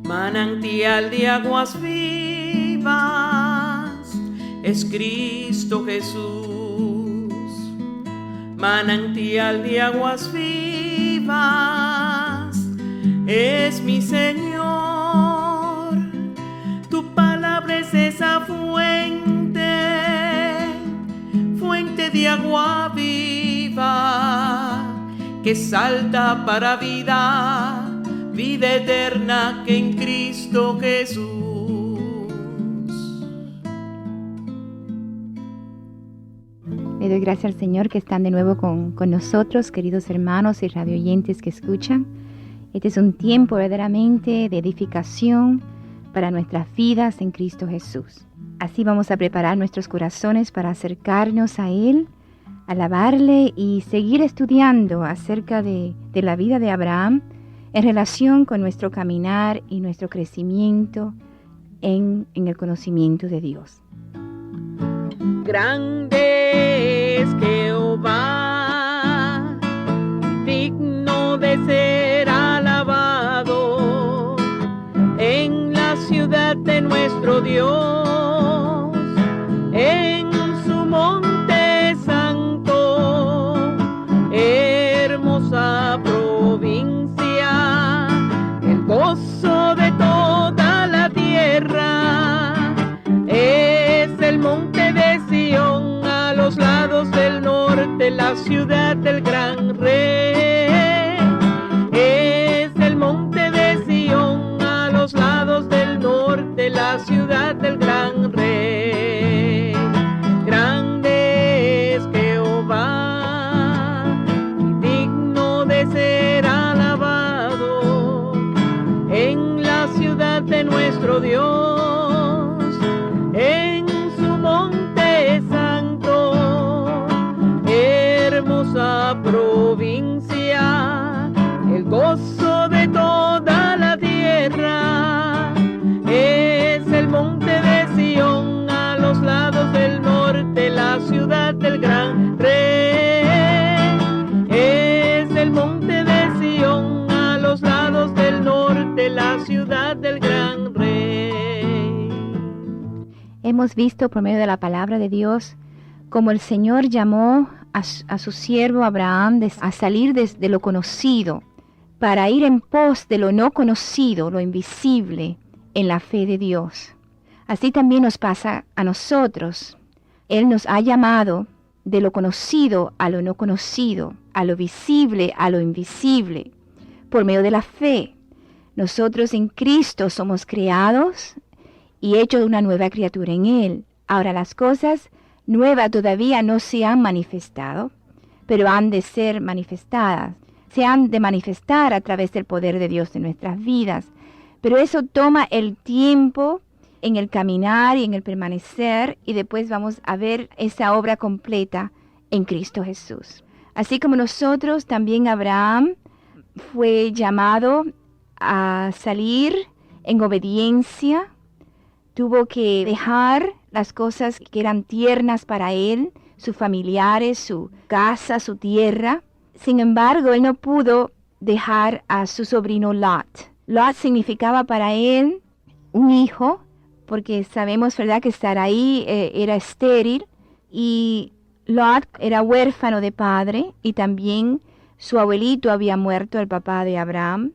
Manantial de aguas vivas es Cristo Jesús. Manantial de aguas vivas es mi Señor. Tu palabra es esa fuente, fuente de agua viva que salta para vida, vida eterna que en Cristo Jesús. Le doy gracias al Señor que están de nuevo con nosotros, queridos hermanos y radioyentes que escuchan. Este es un tiempo verdaderamente de edificación para nuestras vidas en Cristo Jesús. Así vamos a preparar nuestros corazones para acercarnos a Él, alabarle y seguir estudiando acerca de la vida de Abraham en relación con nuestro caminar y nuestro crecimiento en el conocimiento de Dios. Grande es Jehová, digno de ser alabado en la ciudad de nuestro Dios, en su monte santo, hermosa provincia, el gozo de toda la tierra, es el monte de Sión, a los lados del norte, la ciudad del gran rey. Es el monte de Sión, a los lados del norte, la ciudad del gran rey. Grande es Jehová, digno de ser alabado en la ciudad de nuestro Dios, en su monte santo, hermosa provincia, el gozo de toda la tierra, es el monte de Sión, a los lados del norte, la ciudad del gran rey. Es el monte de Sión, a los lados del norte, la ciudad del gran rey. Hemos visto por medio de la palabra de Dios cómo el Señor llamó a su siervo Abraham a salir de lo conocido para ir en pos de lo no conocido, lo invisible, en la fe de Dios. Así también nos pasa a nosotros. Él nos ha llamado de lo conocido a lo no conocido, a lo visible a lo invisible, por medio de la fe. Nosotros en Cristo somos creados y hechos de una nueva criatura en Él. Ahora las cosas nuevas todavía no se han manifestado, pero han de ser manifestadas. Se han de manifestar a través del poder de Dios en nuestras vidas. Pero eso toma el tiempo en el caminar y en el permanecer, y después vamos a ver esa obra completa en Cristo Jesús. Así como nosotros, también Abraham fue llamado a salir en obediencia. Tuvo que dejar las cosas que eran tiernas para él, sus familiares, su casa, su tierra. Sin embargo, él no pudo dejar a su sobrino Lot. Lot significaba para él un hijo, porque sabemos, ¿verdad?, que Sarai era estéril y Lot era huérfano de padre, y también su abuelito había muerto, el papá de Abraham.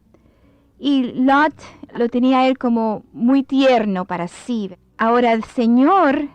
Y Lot lo tenía él como muy tierno para sí. Ahora el Señor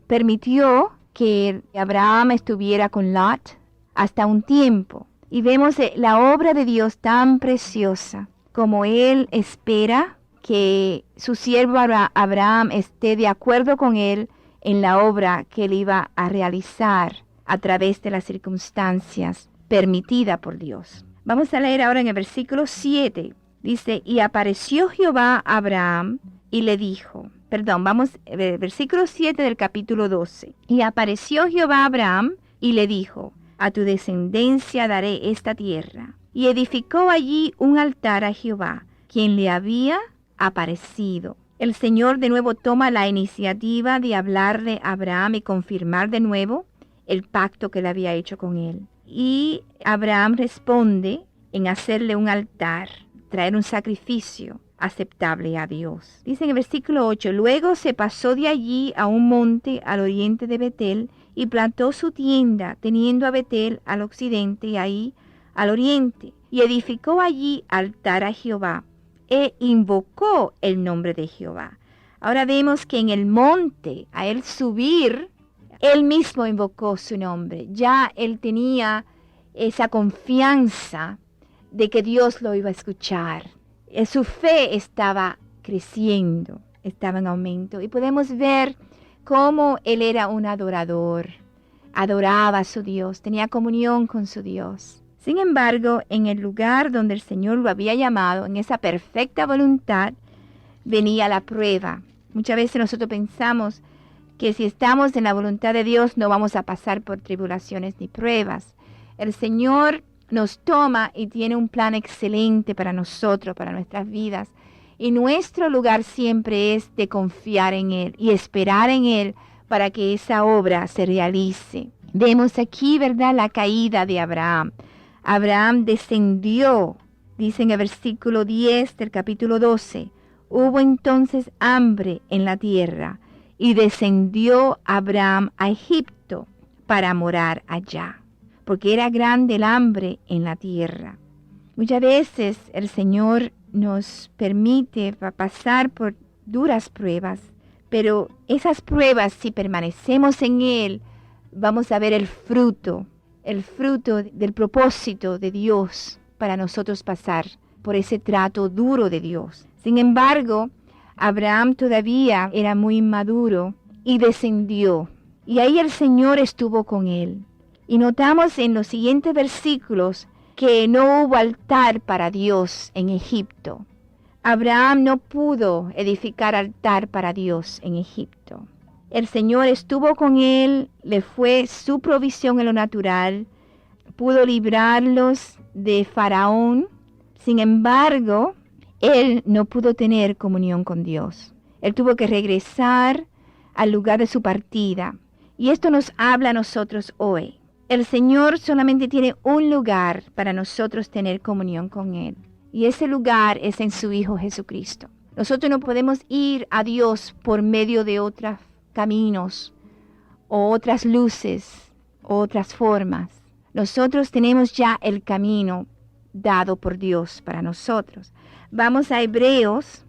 permitió que Abraham estuviera con Lot hasta un tiempo. Y vemos la obra de Dios tan preciosa, como Él espera que su siervo Abraham esté de acuerdo con Él en la obra que Él iba a realizar a través de las circunstancias permitidas por Dios. Vamos a leer ahora en el versículo 7. Dice, y apareció Jehová a Abraham y le dijo, versículo 7 del capítulo 12. Y apareció Jehová a Abraham y le dijo, a tu descendencia daré esta tierra. Y edificó allí un altar a Jehová, quien le había aparecido. El Señor de nuevo toma la iniciativa de hablarle a Abraham y confirmar de nuevo el pacto que él había hecho con él. Y Abraham responde en hacerle un altar, traer un sacrificio aceptable a Dios. Dice en el versículo 8, luego se pasó de allí a un monte al oriente de Betel y plantó su tienda, teniendo a Betel al occidente y ahí al oriente, y edificó allí altar a Jehová e invocó el nombre de Jehová. Ahora vemos que en el monte, a él subir, él mismo invocó su nombre. Ya él tenía esa confianza de que Dios lo iba a escuchar. Su fe estaba creciendo, estaba en aumento. Y podemos ver cómo él era un adorador. Adoraba a su Dios, tenía comunión con su Dios. Sin embargo, en el lugar donde el Señor lo había llamado, en esa perfecta voluntad, venía la prueba. Muchas veces nosotros pensamos que si estamos en la voluntad de Dios no vamos a pasar por tribulaciones ni pruebas. El Señor nos toma y tiene un plan excelente para nosotros, para nuestras vidas. Y nuestro lugar siempre es de confiar en Él y esperar en Él para que esa obra se realice. Vemos aquí, ¿verdad?, la caída de Abraham. Abraham descendió, dice en el versículo 10 del capítulo 12, hubo entonces hambre en la tierra y descendió Abraham a Egipto para morar allá, porque era grande el hambre en la tierra. Muchas veces el Señor nos permite pasar por duras pruebas, pero esas pruebas, si permanecemos en Él, vamos a ver el fruto del propósito de Dios para nosotros pasar por ese trato duro de Dios. Sin embargo, Abraham todavía era muy inmaduro y descendió. Y ahí el Señor estuvo con él. Y notamos en los siguientes versículos que no hubo altar para Dios en Egipto. Abraham no pudo edificar altar para Dios en Egipto. El Señor estuvo con él, le fue su provisión en lo natural, pudo librarlos de Faraón. Sin embargo, él no pudo tener comunión con Dios. Él tuvo que regresar al lugar de su partida. Y esto nos habla a nosotros hoy. El Señor solamente tiene un lugar para nosotros tener comunión con Él. Y ese lugar es en su Hijo Jesucristo. Nosotros no podemos ir a Dios por medio de otros caminos, o otras luces, o otras formas. Nosotros tenemos ya el camino dado por Dios para nosotros. Vamos a Hebreos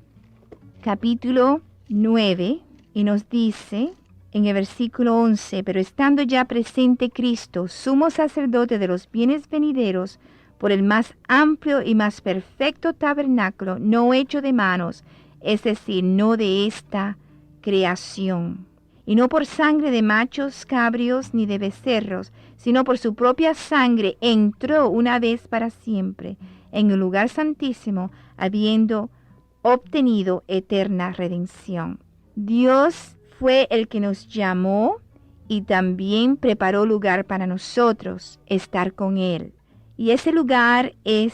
capítulo 9 y nos dice en el versículo 11, pero estando ya presente Cristo, sumo sacerdote de los bienes venideros, por el más amplio y más perfecto tabernáculo, no hecho de manos, es decir, no de esta creación, y no por sangre de machos, cabrios, ni de becerros, sino por su propia sangre entró una vez para siempre en el lugar santísimo, habiendo obtenido eterna redención. Dios fue el que nos llamó y también preparó lugar para nosotros estar con Él. Y ese lugar es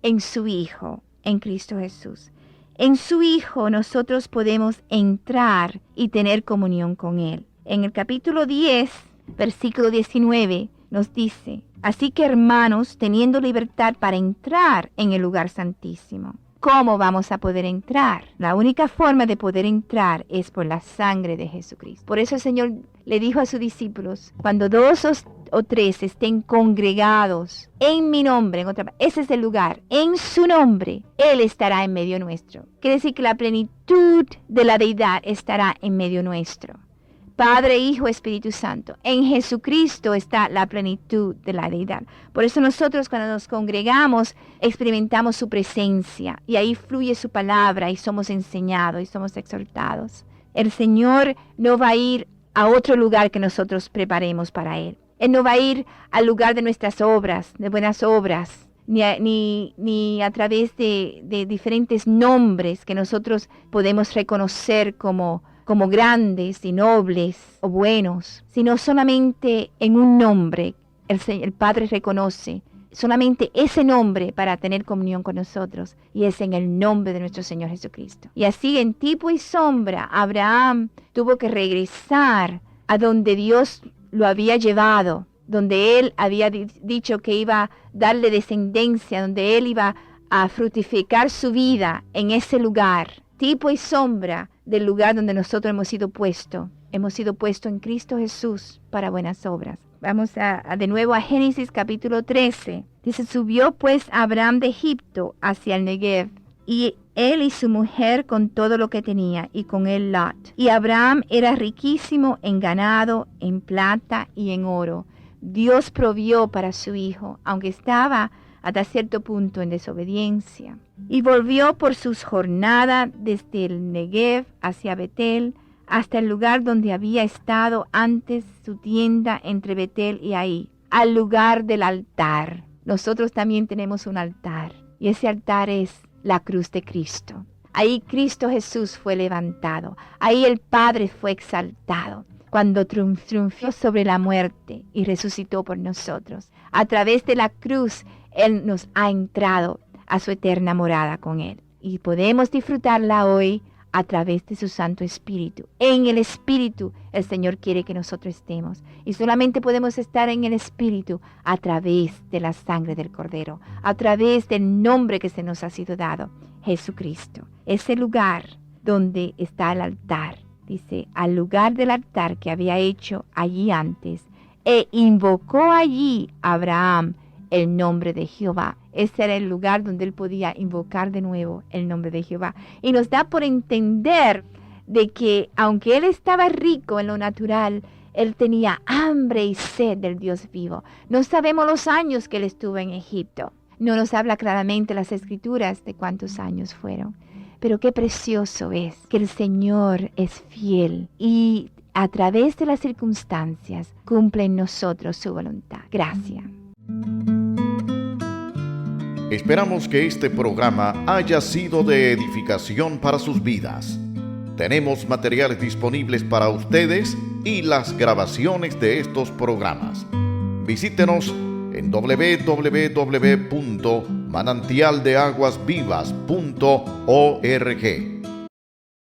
en su Hijo, en Cristo Jesús. En su Hijo nosotros podemos entrar y tener comunión con Él. En el capítulo 10, versículo 19, nos dice, así que hermanos, teniendo libertad para entrar en el lugar santísimo. ¿Cómo vamos a poder entrar? La única forma de poder entrar es por la sangre de Jesucristo. Por eso el Señor le dijo a sus discípulos, cuando 2 o 3 estén congregados en mi nombre, ese es el lugar, en su nombre, Él estará en medio nuestro. Quiere decir que la plenitud de la deidad estará en medio nuestro. Padre, Hijo, Espíritu Santo. En Jesucristo está la plenitud de la deidad. Por eso nosotros cuando nos congregamos experimentamos su presencia y ahí fluye su palabra y somos enseñados y somos exhortados. El Señor no va a ir a otro lugar que nosotros preparemos para Él. Él no va a ir al lugar de nuestras obras, de buenas obras, ni a través de diferentes nombres que nosotros podemos reconocer como grandes y nobles o buenos, sino solamente en un nombre el Padre reconoce, solamente ese nombre para tener comunión con nosotros, y es en el nombre de nuestro Señor Jesucristo. Y así en tipo y sombra, Abraham tuvo que regresar a donde Dios lo había llevado, donde Él había dicho que iba a darle descendencia, donde Él iba a fructificar su vida en ese lugar, tipo y sombra del lugar donde nosotros hemos sido puestos. Hemos sido puestos en Cristo Jesús para buenas obras. Vamos de nuevo a Génesis capítulo 13. Dice, subió pues Abraham de Egipto hacia el Negev, y él y su mujer con todo lo que tenía, y con él Lot. Y Abraham era riquísimo en ganado, en plata y en oro. Dios provió para su hijo, aunque estaba hasta cierto punto en desobediencia. Y volvió por sus jornadas desde el Negev hacia Betel, hasta el lugar donde había estado antes su tienda entre Betel y Ahí, al lugar del altar. Nosotros también tenemos un altar, y ese altar es la cruz de Cristo. Ahí Cristo Jesús fue levantado, ahí el Padre fue exaltado, cuando triunfó sobre la muerte y resucitó por nosotros. A través de la cruz, Él nos ha entrado a su eterna morada con Él. Y podemos disfrutarla hoy a través de su Santo Espíritu. En el Espíritu el Señor quiere que nosotros estemos. Y solamente podemos estar en el Espíritu a través de la sangre del Cordero, a través del nombre que se nos ha sido dado, Jesucristo. Ese lugar donde está el altar. Dice, al lugar del altar que había hecho allí antes, e invocó allí Abraham el nombre de Jehová. Ese era el lugar donde él podía invocar de nuevo el nombre de Jehová. Y nos da por entender de que aunque él estaba rico en lo natural, él tenía hambre y sed del Dios vivo. No sabemos los años que él estuvo en Egipto. No nos habla claramente las Escrituras de cuántos años fueron. Pero qué precioso es que el Señor es fiel y a través de las circunstancias cumple en nosotros su voluntad. Gracias. Esperamos que este programa haya sido de edificación para sus vidas. Tenemos materiales disponibles para ustedes y las grabaciones de estos programas. Visítenos en www.manantialdeaguasvivas.org.